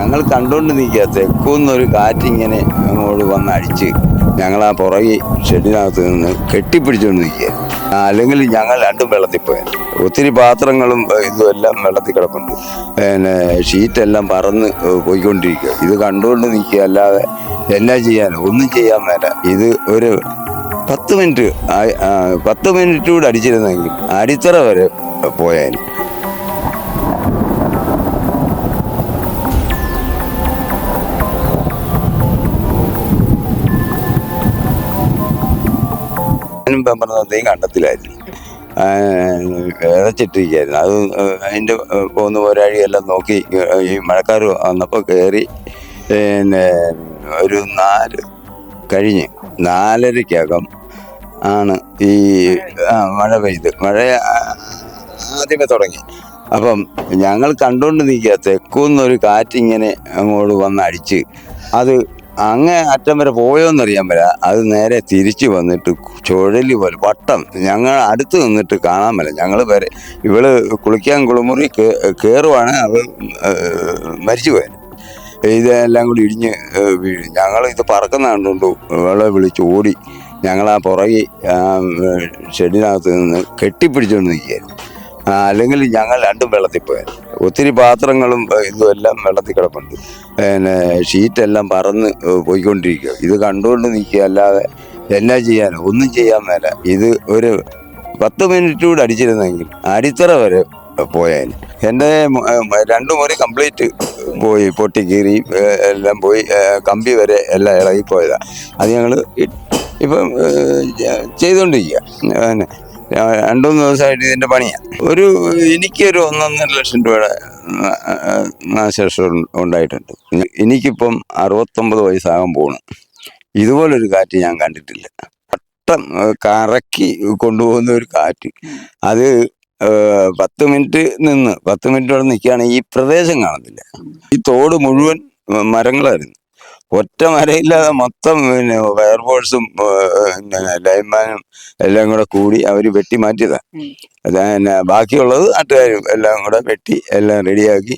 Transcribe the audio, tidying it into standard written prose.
ഞങ്ങൾ കണ്ടുകൊണ്ട് നിൽക്കുക തെക്കുന്നൊരു കാറ്റിങ്ങനെ അങ്ങോട്ട് വന്ന് അടിച്ച് ഞങ്ങൾ ആ പുറകെ ഷെഡിനകത്ത് നിന്ന് കെട്ടിപ്പിടിച്ചുകൊണ്ട് നിൽക്കുക. അല്ലെങ്കിൽ ഞങ്ങൾ രണ്ടും വെള്ളത്തിൽ പോയാൽ ഒത്തിരി പാത്രങ്ങളും ഇതും എല്ലാം വെള്ളത്തിൽ കിടപ്പുണ്ട്. പിന്നെ ഷീറ്റെല്ലാം പറന്ന് പോയിക്കൊണ്ടിരിക്കുക. ഇത് കണ്ടുകൊണ്ട് നിൽക്കുക, അല്ലാതെ എന്നാ ചെയ്യാനോ ഒന്നും ചെയ്യാൻ മേല. ഇത് ഒരു 10 മിനിറ്റ് കൂടെ അടിച്ചിരുന്നെങ്കിൽ അടിത്തറ വരെ പോയാൽ. ഞാനും പെമ്പറന്നതേയും കണ്ടത്തിലായിരുന്നു, വിതച്ചിട്ടിരിക്കുകയായിരുന്നു. അത് അതിൻ്റെ പോകുന്ന പോരാഴിയെല്ലാം നോക്കി ഈ മഴക്കാർ വന്നപ്പോൾ കയറി. പിന്നെ ഒരു 4 കഴിഞ്ഞ് 4:30-കകം ആണ് ഈ മഴ പെയ്ത്. മഴ ആദ്യമേ തുടങ്ങി. അപ്പം ഞങ്ങൾ കണ്ടുകൊണ്ട് നിൽക്കുക തെക്കുന്നൊരു കാറ്റിങ്ങനെ അങ്ങോട്ട് വന്ന് അടിച്ച് അത് അങ്ങേ അറ്റം വരെ പോയോന്നറിയാൻ പറ്റില്ല. അത് നേരെ തിരിച്ചു വന്നിട്ട് ചുഴലി പോലെ വട്ടം ഞങ്ങൾ അടുത്ത് നിന്നിട്ട് കാണാൻ പറ്റില്ല. ഞങ്ങൾ വരെ ഇവള് കുളിക്കാൻ കുളിമുറി കയറുവാണ്, അത് മരിച്ചു പോയത്. ഇതെല്ലാം കൂടി ഇടിഞ്ഞ് വീഴും. ഞങ്ങൾ ഇത് പറക്കുന്ന കണ്ടുകൊണ്ട് ഇവളെ വിളിച്ച് ഓടി ഞങ്ങൾ ആ പുറകെ ഷെഡിനകത്ത് നിന്ന് കെട്ടിപ്പിടിച്ചുകൊണ്ട് നിൽക്കുകയായിരുന്നു. അല്ലെങ്കിൽ ഞങ്ങൾ രണ്ടും വെള്ളത്തിൽ പോയാൽ. ഒത്തിരി പാത്രങ്ങളും ഇതും എല്ലാം വെള്ളത്തിൽ കിടപ്പുണ്ട്. പിന്നെ ഷീറ്റെല്ലാം പറന്ന് പോയിക്കൊണ്ടിരിക്കുക. ഇത് കണ്ടുകൊണ്ട് നിൽക്കുക, അല്ലാതെ എന്നാ ചെയ്യാനോ ഒന്നും ചെയ്യാൻ മേല. ഇത് ഒരു 10 മിനിറ്റ് കൂടെ അടിച്ചിരുന്നെങ്കിൽ അടിത്തറ വരെ പോയാൽ. എൻ്റെ 2 മുറി കംപ്ലീറ്റ് പോയി, പൊട്ടിക്കീറി എല്ലാം പോയി, കമ്പി വരെ എല്ലാം ഇളകിപ്പോയതാണ്. അത് ഞങ്ങൾ ഇപ്പം ചെയ്തുകൊണ്ടിരിക്കുക. പിന്നെ 2-3 ദിവസമായിട്ട് ഇതിൻ്റെ പണിയാണ്. എനിക്കൊരു 1.5 ലക്ഷം രൂപയുടെ നാശനഷ്ടം ഉണ്ടായിട്ടുണ്ട്. എനിക്കിപ്പം 69 വയസ്സാകാൻ പോകണം. ഇതുപോലൊരു കാറ്റ് ഞാൻ കണ്ടിട്ടില്ല. വട്ടം കറക്കി കൊണ്ടുപോകുന്ന ഒരു കാറ്റ്. അത് 10 മിനിറ്റോടെ നിൽക്കുകയാണെങ്കിൽ ഈ പ്രദേശം കാണത്തില്ല. ഈ തോട് മുഴുവൻ മരങ്ങളായിരുന്നു. ഒറ്റ മരയില്ലാതെ മൊത്തം പിന്നെ ഫയർഫോഴ്സും ലൈൻമാനും എല്ലാം കൂടി അവർ വെട്ടി മാറ്റിയതാണ്. അത് ബാക്കിയുള്ളത് നാട്ടുകാരും എല്ലാം കൂടെ വെട്ടി എല്ലാം റെഡിയാക്കി.